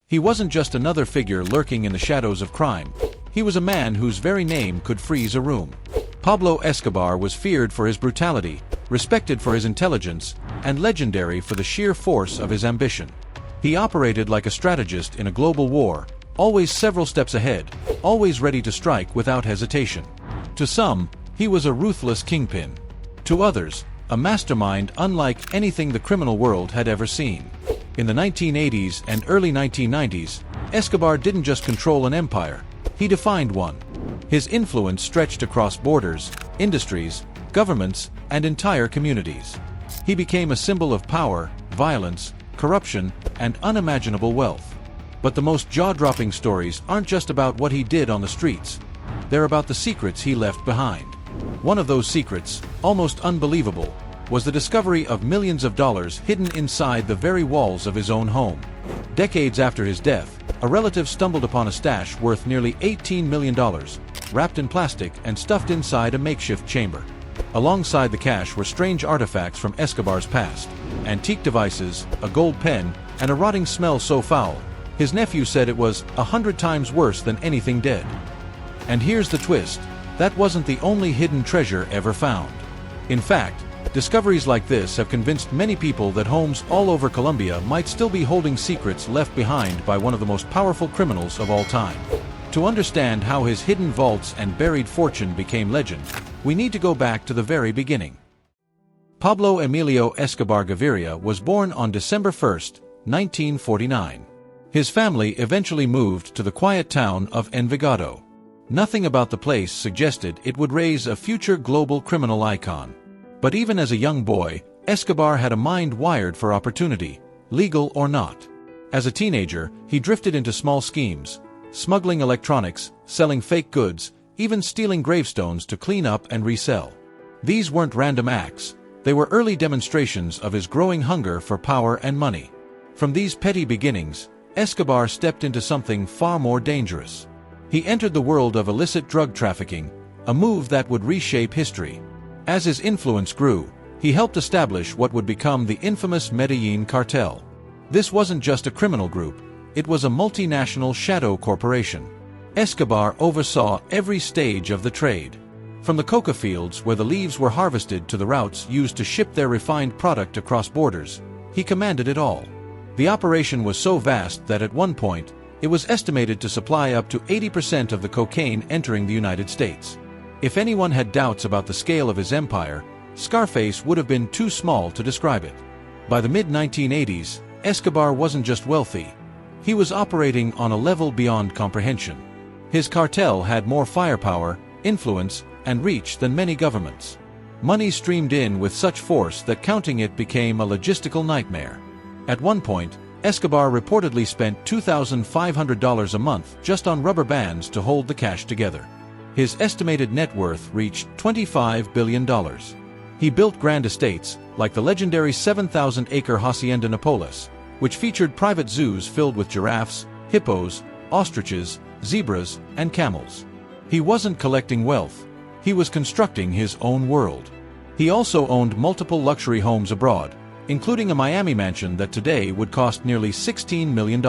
He wasn't just another figure lurking in the shadows of crime. He was a man whose very name could freeze a room. Pablo Escobar was feared for his brutality, respected for his intelligence, and legendary for the sheer force of his ambition. He operated like a strategist in a global war, always several steps ahead, always ready to strike without hesitation. To some, he was a ruthless kingpin. To others, a mastermind unlike anything the criminal world had ever seen. In the 1980s and early 1990s, Escobar didn't just control an empire, he defined one. His influence stretched across borders, industries, governments, and entire communities. He became a symbol of power, violence, corruption, and unimaginable wealth. But the most jaw-dropping stories aren't just about what he did on the streets. They're about the secrets he left behind. One of those secrets, almost unbelievable, was the discovery of millions of dollars hidden inside the very walls of his own home. Decades after his death, a relative stumbled upon a stash worth nearly $18 million, wrapped in plastic and stuffed inside a makeshift chamber. Alongside the cash were strange artifacts from Escobar's past, antique devices, a gold pen, and a rotting smell so foul, his nephew said it was 100 times worse than anything dead. And here's the twist, that wasn't the only hidden treasure ever found. In fact, discoveries like this have convinced many people that homes all over Colombia might still be holding secrets left behind by one of the most powerful criminals of all time. To understand how his hidden vaults and buried fortune became legend, we need to go back to the very beginning. Pablo Emilio Escobar Gaviria was born on December 1, 1949. His family eventually moved to the quiet town of Envigado. Nothing about the place suggested it would raise a future global criminal icon. But even as a young boy, Escobar had a mind wired for opportunity, legal or not. As a teenager, he drifted into small schemes, smuggling electronics, selling fake goods, even stealing gravestones to clean up and resell. These weren't random acts, they were early demonstrations of his growing hunger for power and money. From these petty beginnings, Escobar stepped into something far more dangerous. He entered the world of illicit drug trafficking, a move that would reshape history. As his influence grew, he helped establish what would become the infamous Medellin cartel. This wasn't just a criminal group, it was a multinational shadow corporation. Escobar oversaw every stage of the trade. From the coca fields where the leaves were harvested to the routes used to ship their refined product across borders, he commanded it all. The operation was so vast that at one point, it was estimated to supply up to 80% of the cocaine entering the United States. If anyone had doubts about the scale of his empire, Scarface would have been too small to describe it. By the mid-1980s, Escobar wasn't just wealthy. He was operating on a level beyond comprehension. His cartel had more firepower, influence, and reach than many governments. Money streamed in with such force that counting it became a logistical nightmare. At one point, Escobar reportedly spent $2,500 a month just on rubber bands to hold the cash together. His estimated net worth reached $25 billion. He built grand estates, like the legendary 7,000-acre Hacienda Napoles, which featured private zoos filled with giraffes, hippos, ostriches, zebras, and camels. He wasn't collecting wealth, he was constructing his own world. He also owned multiple luxury homes abroad, including a Miami mansion that today would cost nearly $16 million.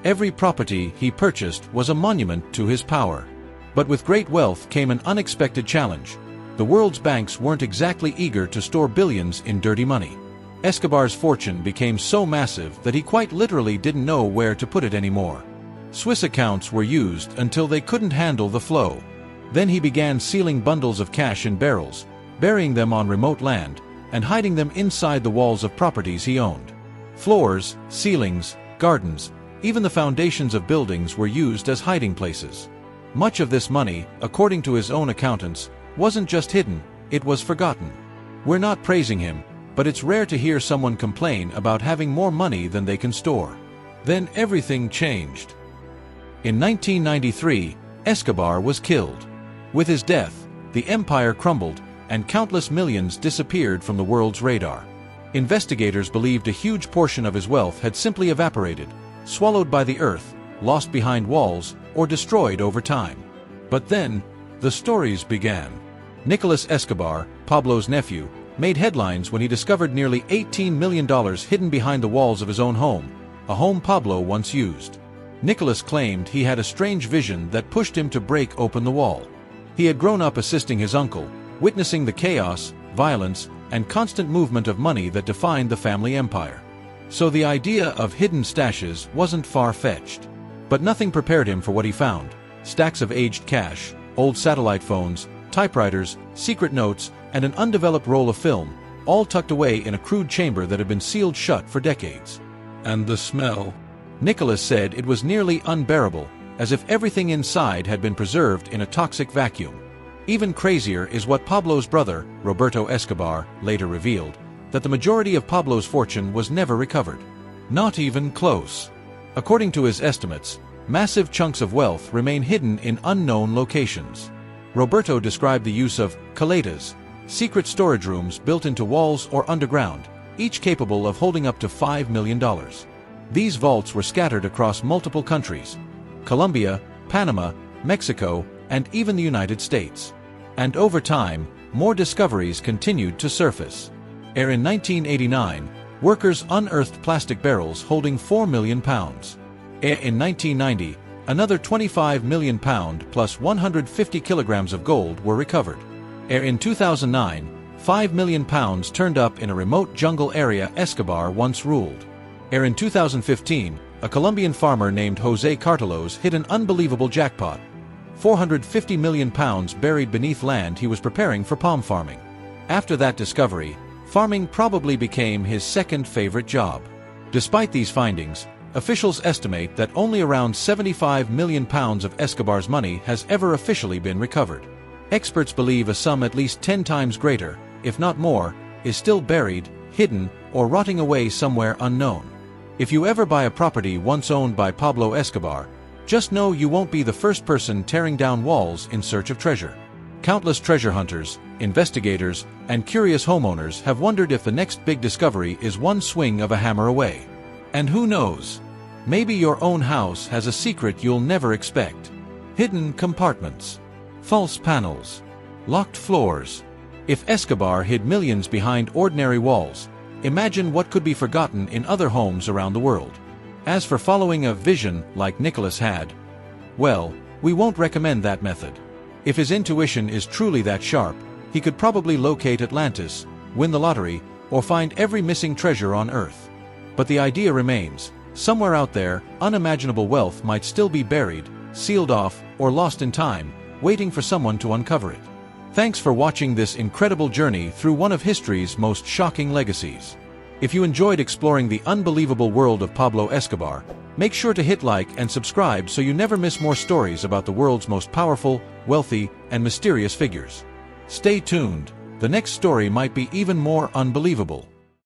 Every property he purchased was a monument to his power. But with great wealth came an unexpected challenge. The world's banks weren't exactly eager to store billions in dirty money. Escobar's fortune became so massive that he quite literally didn't know where to put it anymore. Swiss accounts were used until they couldn't handle the flow. Then he began sealing bundles of cash in barrels, burying them on remote land, and hiding them inside the walls of properties he owned. Floors, ceilings, gardens, even the foundations of buildings were used as hiding places. Much of this money, according to his own accountants, wasn't just hidden, it was forgotten. We're not praising him, but it's rare to hear someone complain about having more money than they can store. Then everything changed. In 1993, Escobar was killed. With his death, the empire crumbled, and countless millions disappeared from the world's radar. Investigators believed a huge portion of his wealth had simply evaporated, swallowed by the earth, lost behind walls, or destroyed over time. But then, the stories began. Nicolas Escobar, Pablo's nephew, made headlines when he discovered nearly $18 million hidden behind the walls of his own home, a home Pablo once used. Nicholas claimed he had a strange vision that pushed him to break open the wall. He had grown up assisting his uncle, witnessing the chaos, violence, and constant movement of money that defined the family empire. So the idea of hidden stashes wasn't far-fetched. But nothing prepared him for what he found: stacks of aged cash, old satellite phones, typewriters, secret notes, and an undeveloped roll of film, all tucked away in a crude chamber that had been sealed shut for decades. And the smell. Nicholas said it was nearly unbearable, as if everything inside had been preserved in a toxic vacuum. Even crazier is what Pablo's brother, Roberto Escobar, later revealed: that the majority of Pablo's fortune was never recovered. Not even close. According to his estimates, massive chunks of wealth remain hidden in unknown locations. Roberto described the use of caletas, secret storage rooms built into walls or underground, each capable of holding up to $5 million. These vaults were scattered across multiple countries: Colombia, Panama, Mexico, and even the United States. And over time, more discoveries continued to surface. In 1989, workers unearthed plastic barrels holding 4 million pounds. In 1990, another 25 million pounds plus 150 kilograms of gold were recovered. In 2009, 5 million pounds turned up in a remote jungle area Escobar once ruled. In 2015, a Colombian farmer named José Cartalos hit an unbelievable jackpot: 450 million pounds buried beneath land he was preparing for palm farming. After that discovery, farming probably became his second favorite job. Despite these findings, officials estimate that only around 75 million pounds of Escobar's money has ever officially been recovered. Experts believe a sum at least 10 times greater, if not more, is still buried, hidden, or rotting away somewhere unknown. If you ever buy a property once owned by Pablo Escobar, just know you won't be the first person tearing down walls in search of treasure. Countless treasure hunters, investigators, and curious homeowners have wondered if the next big discovery is one swing of a hammer away. And who knows? Maybe your own house has a secret you'll never expect. Hidden compartments, false panels, locked floors. If Escobar hid millions behind ordinary walls, imagine what could be forgotten in other homes around the world. As for following a vision like Nicholas had, well, we won't recommend that method. If his intuition is truly that sharp, he could probably locate Atlantis, win the lottery, or find every missing treasure on Earth. But the idea remains: somewhere out there, unimaginable wealth might still be buried, sealed off, or lost in time, waiting for someone to uncover it. Thanks for watching this incredible journey through one of history's most shocking legacies. If you enjoyed exploring the unbelievable world of Pablo Escobar, make sure to hit like and subscribe so you never miss more stories about the world's most powerful, wealthy, and mysterious figures. Stay tuned, the next story might be even more unbelievable.